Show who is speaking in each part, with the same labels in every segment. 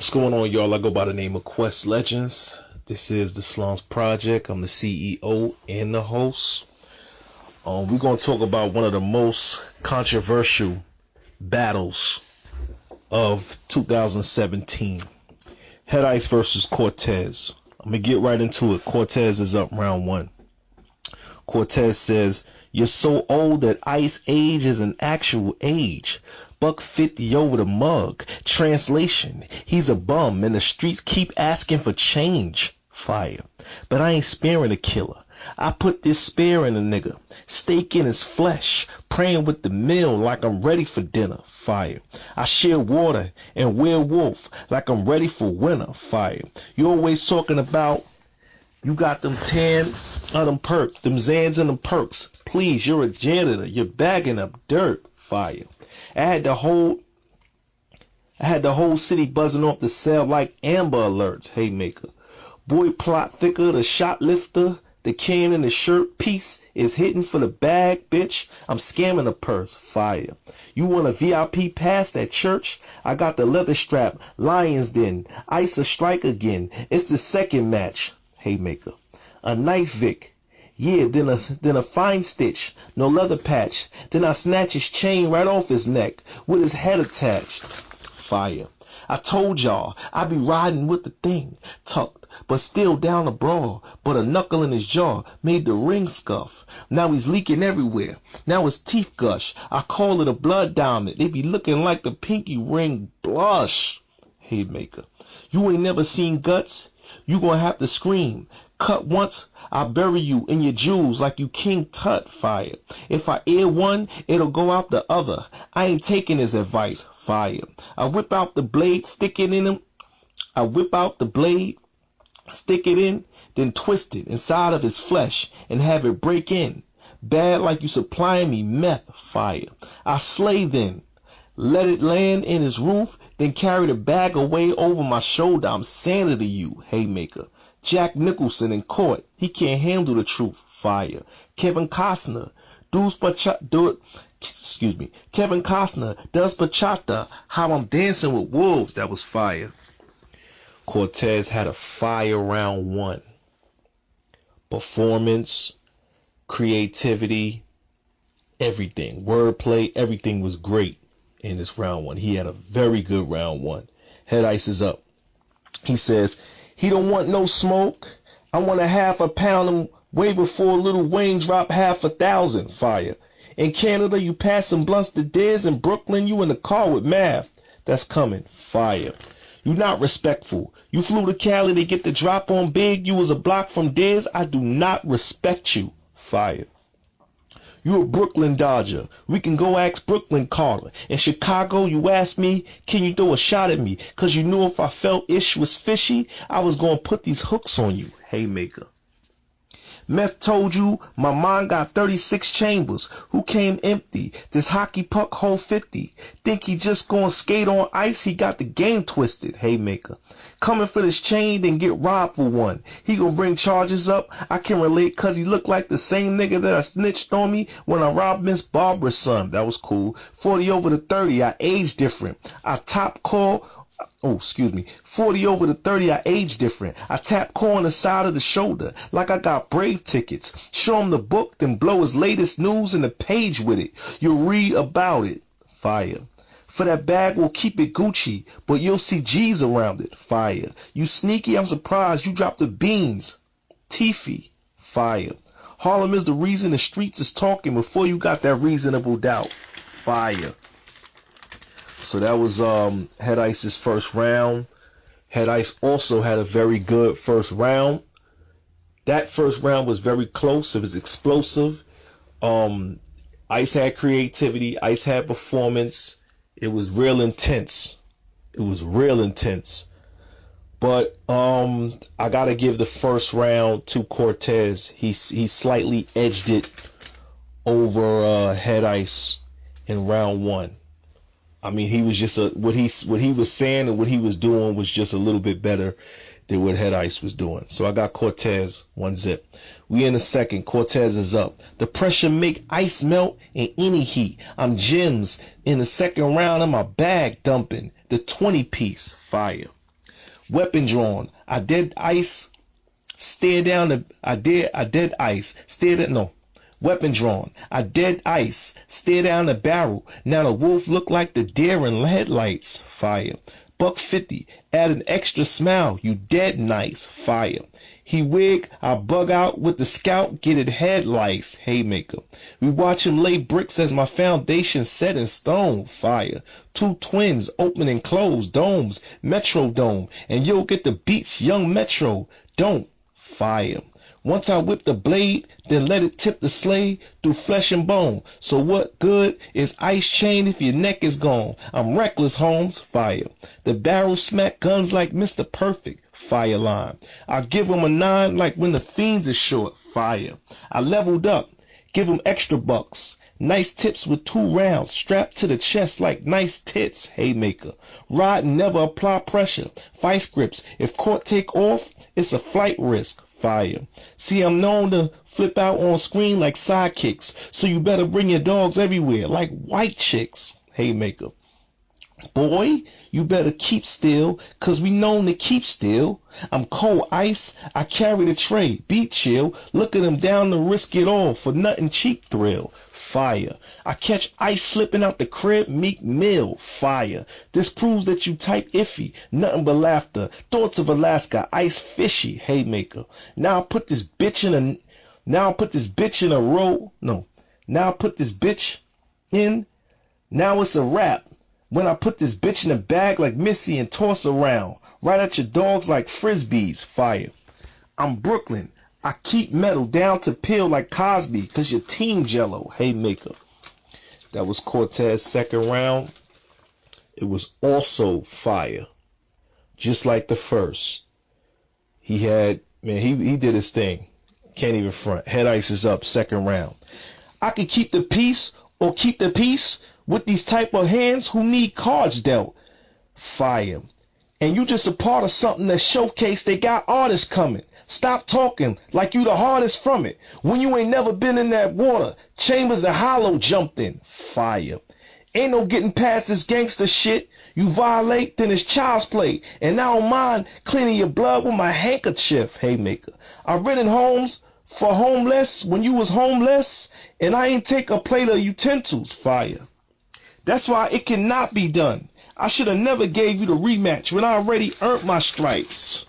Speaker 1: What's going on, y'all? I go by the name of Quest Legends. This is the Slums Project. I'm the CEO and the host. We're going to talk about one of the most controversial battles of 2017. Head Ice versus Cortez. I'm going to get right into it. Cortez is up round one. Cortez says, "You're so old that Ice age is an actual age. $1.50 over the mug. Translation, he's a bum and the streets keep asking for change. Fire. But I ain't sparing a killer. I put this spear in a nigga. Steak in his flesh. Praying with the meal like I'm ready for dinner. Fire. I share water and werewolf like I'm ready for winter. Fire. You always talking about you got them 10 of them perks, them Zans and them perks. Please, you're a janitor. You're bagging up dirt. Fire. I had the whole city buzzing off the cell like Amber Alerts. Haymaker. Boy plot thicker, the shoplifter, the can in the shirt piece is hitting for the bag, bitch. I'm scamming a purse. Fire. You want a VIP pass at church? I got the leather strap, Lions Den, Ice a strike again. It's the second match. Haymaker. A knife Vic. Yeah, then a fine stitch, no leather patch. Then I snatch his chain right off his neck with his head attached. Fire. I told y'all I be riding with the thing tucked, but still down the brawl. But a knuckle in his jaw made the ring scuff. Now he's leaking everywhere. Now his teeth gush. I call it a blood diamond. They be looking like the pinky ring blush. Haymaker. You ain't never seen guts? You gonna have to scream. Cut once, I'll bury you in your jewels like you King Tut. Fire. If I air one, it'll go out the other. I ain't taking his advice. Fire. I whip out the blade, stick it in him. I whip out the blade, stick it in, then twist it inside of his flesh and have it break in. Bad like you supplying me meth. Fire. I slay then. Let it land in his roof, then carry the bag away over my shoulder. I'm Santa to you. Haymaker. Jack Nicholson in court. He can't handle the truth. Fire. Kevin Costner. Kevin Costner does bachata. How I'm dancing with wolves. That was fire. Cortez had a fire round one. Performance, creativity, everything. Wordplay, everything was great in this round one. He had a very good round one. Head Ice is up. He says, he don't want no smoke. I want a half a pound him way before Lil Wayne drop 500,000. Fire. In Canada, you passing blunts to Diz. In Brooklyn, you in the car with Math. That's coming. Fire. You not respectful. You flew to Cali to get the drop on Big. You was a block from Diz. I do not respect you. Fire. You a Brooklyn Dodger. We can go ask Brooklyn Carter. In Chicago, you asked me, can you throw a shot at me? Cause you knew if I felt ish was fishy, I was gonna put these hooks on you. Haymaker. Meth told you my mind got 36 chambers. Who came empty? This hockey puck hold 50. Think he just gonna skate on ice? He got the game twisted. Haymaker. Coming for this chain, then get robbed for one. He gonna bring charges up. I can relate cause he looked like the same nigga that I snitched on me when I robbed Miss Barbara's son. That was cool. 40 over to 30, I age different. I top call. 40 over to 30, I age different. I tap core on the side of the shoulder like I got Brave tickets. Show him the book, then blow his latest news in the page with it. You'll read about it. Fire. For that bag, we'll keep it Gucci, but you'll see G's around it. Fire. You sneaky, I'm surprised you dropped the beans. Teefy. Fire. Harlem is the reason the streets is talking before you got that reasonable doubt. Fire. So that was Head Ice's first round. Head Ice also had a very good first round. That first round was very close. It was explosive. Ice had creativity. Ice had performance. It was real intense. But I gotta give the first round to Cortez. He slightly edged it over Head Ice in round one. I mean, he was just what he was saying and what he was doing was just a little bit better than what Head Ice was doing. So I got Cortez 1-0. We in the second. Cortez is up. The pressure make ice melt in any heat. I'm gems in the second round in my bag dumping the 20 piece. Fire. Weapon drawn. I dead ice. Stare down the. I dead ice. Stare at no. Weapon drawn. I dead ice. Stare down the barrel. Now the wolf look like the deer in headlights. Fire. $1.50. Add an extra smile. You dead nice. Fire. He wig. I bug out with the scout. Get it headlights. Haymaker. We watch him lay bricks as my foundation set in stone. Fire. 2 twins open and close domes. Metro dome. And you'll get the beats. Young Metro. Don't. Fire. Once I whip the blade, then let it tip the sleigh through flesh and bone. So what good is ice chain if your neck is gone? I'm reckless, Holmes. Fire. The barrel smack guns like Mr. Perfect. Fire line. I give 'em a 9 like when the fiends is short. Fire. I leveled up. Give 'em extra bucks. Nice tips with 2 rounds strapped to the chest like nice tits. Haymaker. Ride and never apply pressure. Vice grips. If court take off, it's a flight risk. Fire. See, I'm known to flip out on screen like sidekicks, so you better bring your dogs everywhere like white chicks. Haymaker. Boy, you better keep still, 'cause we known to keep still. I'm cold ice, I carry the tray, be chill, look at them down to risk it all for nothing cheap thrill. Fire. I catch ice slipping out the crib, Meek Mill. Fire. This proves that you type iffy, nothing but laughter. Thoughts of Alaska, ice fishy. Haymaker. Now I put this bitch in a Now I put this bitch in a row. No. Now I put this bitch in. Now it's a wrap. When I put this bitch in a bag like Missy and toss around. Right at your dogs like frisbees. Fire. I'm Brooklyn. I keep metal down to peel like Cosby, 'cause your team jello. Haymaker. That was Cortez' second round. It was also fire. Just like the first. He had, man, he did his thing. Can't even front. Head ice is up, second round. I can keep the peace or keep the peace with these type of hands who need cards dealt. Fire. And you just a part of something that showcase they got artists coming. Stop talking like you the hardest from it when you ain't never been in that water. Chambers and Hollow jumped in. Fire. Ain't no getting past this gangster shit. You violate, then it's child's play. And I don't mind cleaning your blood with my handkerchief. Haymaker. I rented homes for homeless when you was homeless, and I ain't take a plate of utensils. Fire. That's why it cannot be done. I should have never gave you the rematch when I already earned my stripes.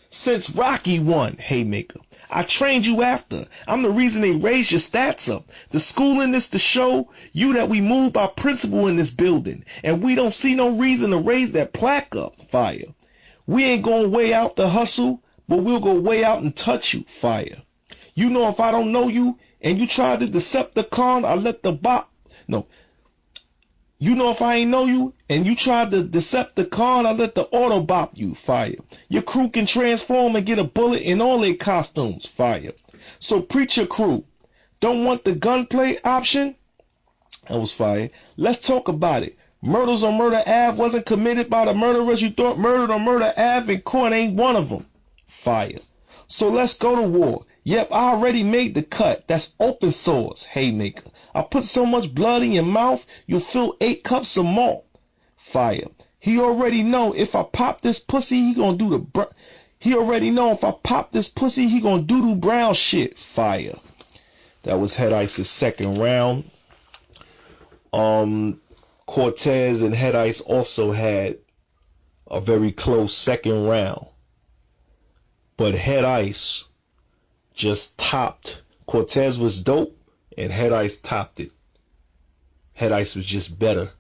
Speaker 1: Since Rocky won. Haymaker. I trained you after. I'm the reason they raised your stats up. The schooling is to show you that we move by principle in this building, and we don't see no reason to raise that plaque up. Fire. We ain't gonna weigh out the hustle, but we'll go way out and touch you. Fire. You know if I don't know you and you try the Decepticon, I let the bot. No. You know if I ain't know you and you tried the Decepticon, I let the Autobot you. Fire. Your crew can transform and get a bullet in all their costumes. Fire. So preach your crew. Don't want the gunplay option? That was fire. Let's talk about it. Murders on Murder Ave wasn't committed by the murderers you thought murdered on Murder Ave, and court ain't one of them. Fire. So let's go to war. Yep, I already made the cut. That's open source. Haymaker. I put so much blood in your mouth, you'll fill 8 cups of malt. Fire. He already know if I pop this pussy, he gonna do the He already know if I pop this pussy, he gonna do the brown shit. Fire. That was Head Ice's second round. Cortez and Head Ice also had a very close second round. But Head Ice just topped. Cortez was dope, and Head Ice topped it. Head Ice was just better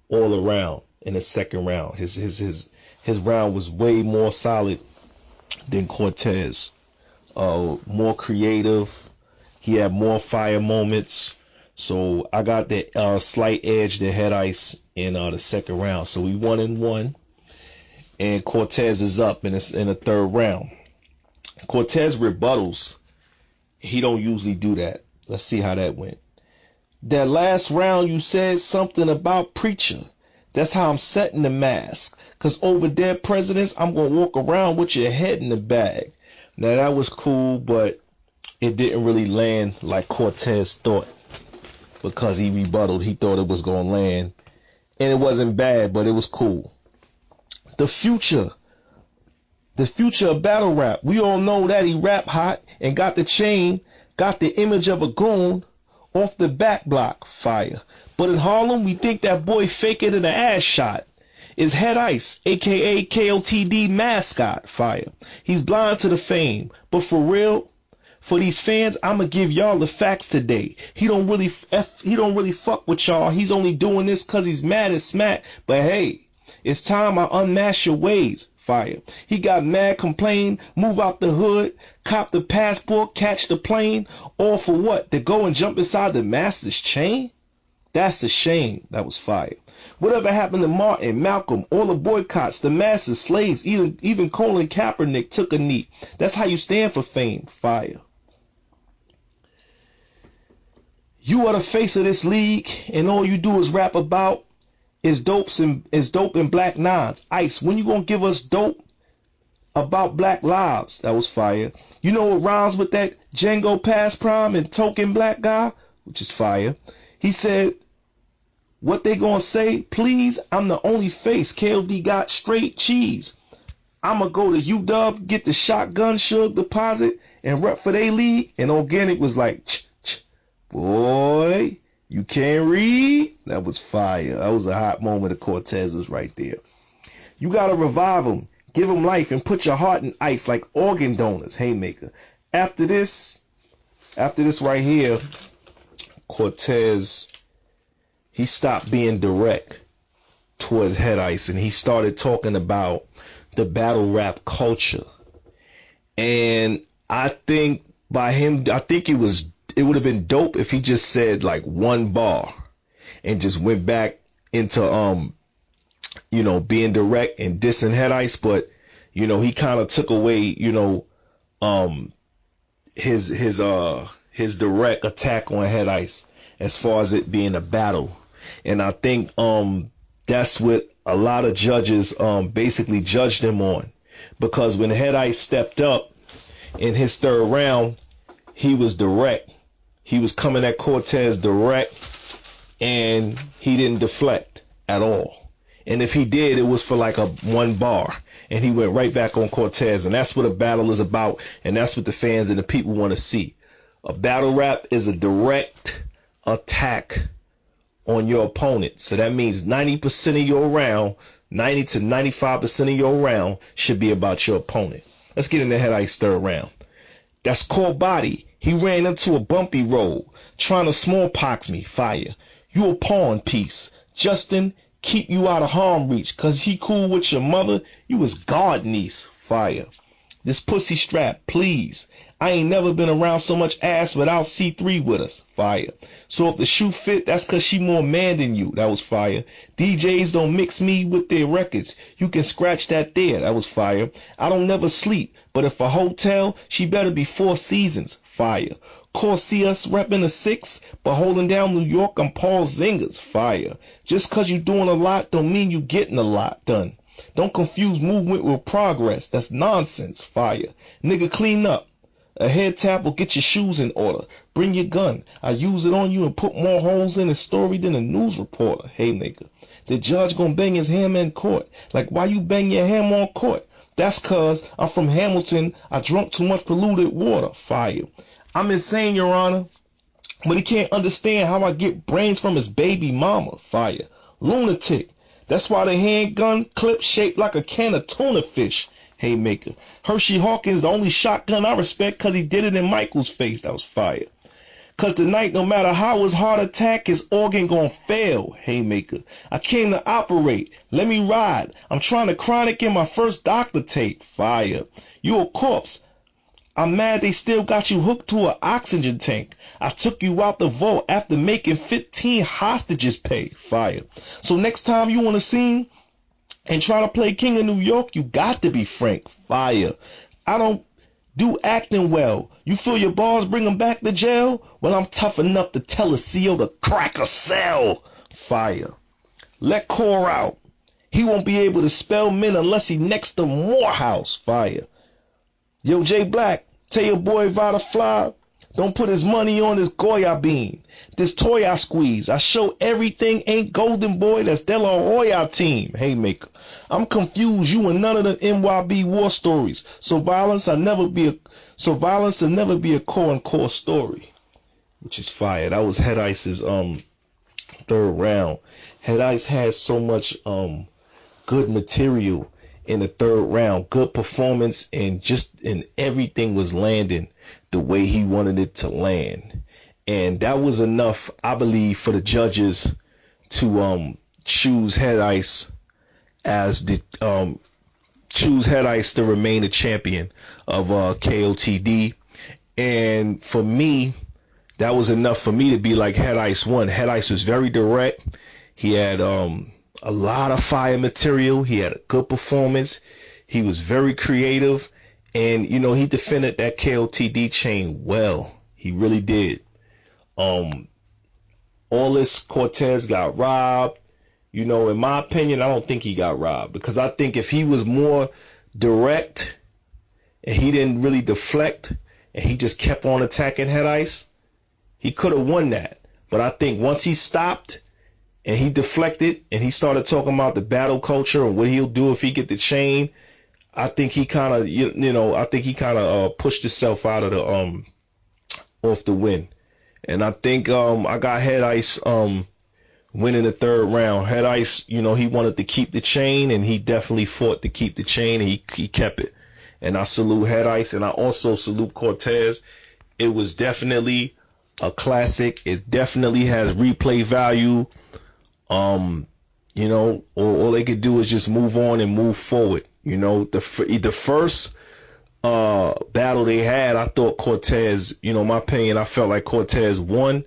Speaker 1: all around in the second round. His round was way more solid than Cortez. More creative. He had more fire moments. So I got the slight edge to Head Ice in the second round. So we 1-1, and Cortez is up in the third round. Cortez rebuttals. He don't usually do that. Let's see how that went. That last round you said something about preacher. That's how I'm setting the mask. 'Cause over dead presidents, I'm going to walk around with your head in the bag. Now that was cool, but it didn't really land like Cortez thought. Because he rebutted, he thought it was going to land. And it wasn't bad, but it was cool. The future The future of battle rap. We all know that he rap hot and got the chain, got the image of a goon off the back block, fire. But in Harlem, we think that boy faker than an ass shot is Head Ice, aka KOTD mascot, fire. He's blind to the fame, but for real, for these fans, I'ma give y'all the facts today. He don't really fuck with y'all. He's only doing this cause he's mad at Smack. But hey, it's time I unmask your ways, fire. He got mad, complain, move out the hood, cop the passport, catch the plane, all for what? To go and jump inside the master's chain? That's a shame. That was fire. Whatever happened to Martin, Malcolm, all the boycotts, the masses, slaves, even Colin Kaepernick took a knee. That's how you stand for fame, fire. You are the face of this league, and all you do is rap about is dope and black nines. Ice, when you gonna give us dope about black lives? That was fire. You know what rhymes with that Django Past Prime and Token Black Guy? Which is fire. He said, what they gonna say? Please, I'm the only face. KOD got straight cheese. I'ma go to UW, get the shotgun Suge deposit, and rep for they league. And Organic was like, boy, you can't read? That was fire. That was a hot moment of Cortez's right there. You gotta revive them, give them life, and put your heart in ice like organ donors, Haymaker. After this right here, Cortez, he stopped being direct towards Head Ice and he started talking about the battle rap culture. And I think it would have been dope if he just said like one bar and just went back into being direct and dissing Head Ice, but he kind of took away his direct attack on Head Ice as far as it being a battle. And I think that's what a lot of judges basically judged him on, because when Head Ice stepped up in his third round, he was direct. He was coming at Cortez direct, and he didn't deflect at all. And if he did, it was for like a one bar, and he went right back on Cortez. And that's what a battle is about, and that's what the fans and the people want to see. A battle rap is a direct attack on your opponent. So that means 90% of your round, 90 to 95% of your round should be about your opponent. Let's get into Head Ice third round. That's core body. He ran into a bumpy road, trying to smallpox me, fire. You a pawn piece. Justin, keep you out of harm reach, cause he cool with your mother. You was god niece, fire. This pussy strap, please. I ain't never been around so much ass without C3 with us, fire. So if the shoe fit, that's cause she more man than you, that was fire. DJs don't mix me with their records. You can scratch that there, that was fire. I don't never sleep, but if a hotel, she better be Four Seasons, fire. Course see us repping the 6, but holding down New York, I'm Paul Zingers, fire. Just cause you doing a lot don't mean you getting a lot done. Don't confuse movement with progress, that's nonsense, fire. Nigga, clean up. A head tap will get your shoes in order. Bring your gun. I use it on you and put more holes in his story than a news reporter. Hey, nigga. The judge gonna bang his hammer in court. Like, why you bang your hammer on court? That's cause I'm from Hamilton. I drunk too much polluted water. Fire. I'm insane, Your Honor. But he can't understand how I get brains from his baby mama. Fire. Lunatic. That's why the handgun clip shaped like a can of tuna fish. Haymaker. Hershey Hawkins, the only shotgun I respect cause he did it in Michael's face. That was fire. Cause tonight, no matter how his heart attack, his organ gon' fail. Haymaker. I came to operate. Let me ride. I'm trying to chronic in my first doctor tape. Fire. You a corpse. I'm mad they still got you hooked to an oxygen tank. I took you out the vault after making 15 hostages pay. Fire. So next time you on the scene and try to play King of New York, you got to be frank. Fire. I don't do acting well. You feel your bars bring them back to jail? Well, I'm tough enough to tell a CO to crack a cell. Fire. Let Core out. He won't be able to spell men unless he next to Morehouse. Fire. Yo, J Black, tell your boy Vada Fly Don't put his money on this Goya bean. This toy I squeeze. I show everything ain't golden, boy. That's De La Hoya team. Haymaker. I'm confused. You and none of the NYB war stories. So violence will never be a core and core story. Which is fire. That was Head Ice's third round. Head Ice had so much good material in the third round, good performance, and everything was landing the way he wanted it to land. And that was enough, I believe, for the judges to choose Head Ice to remain the champion of KOTD. And for me, that was enough for me to be like, Head Ice won. Head Ice was very direct. He had a lot of fire material. He had a good performance. He was very creative. And, you know, he defended that KOTD chain well. He really did. All this Cortez got robbed. You know, in my opinion, I don't think he got robbed, because I think if he was more direct and he didn't really deflect and he just kept on attacking Head Ice, he could have won that. But I think once he stopped and he deflected and he started talking about the battle culture and what he'll do if he get the chain, I think he kind of pushed himself out of the off the win. And I think I got Head Ice winning the third round. Head Ice, you know, he wanted to keep the chain, and he definitely fought to keep the chain, and he kept it. And I salute Head Ice, and I also salute Cortez. It was definitely a classic. It definitely has replay value. You know, all they could do is just move on and move forward. You know, the first battle they had, I thought Cortez, you know, my opinion, I felt like Cortez won.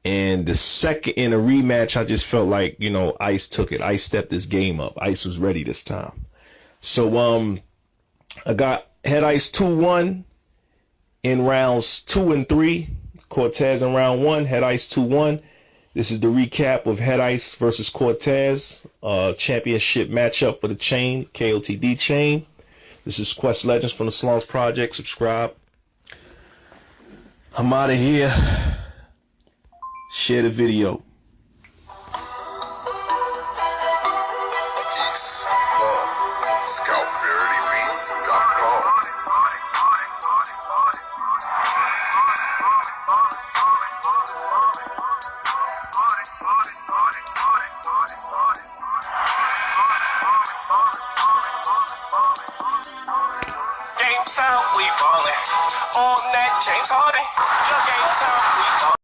Speaker 1: And the second, in a rematch, I just felt like, you know, Ice took it. Ice stepped his game up. Ice was ready this time. So I got Head Ice 2-1 in rounds 2 and 3. Cortez in round 1, Head Ice 2-1. This is the recap of Head Ice versus Cortez, championship matchup for the chain, KOTD chain. This is Quest Legends from the Slums Project. Subscribe. I'm out of here. Share the video.
Speaker 2: Peace, love, ScoutVerityBeats.com.
Speaker 3: Game time, we ballin'. On that James Harden. Your game time, we ballin'.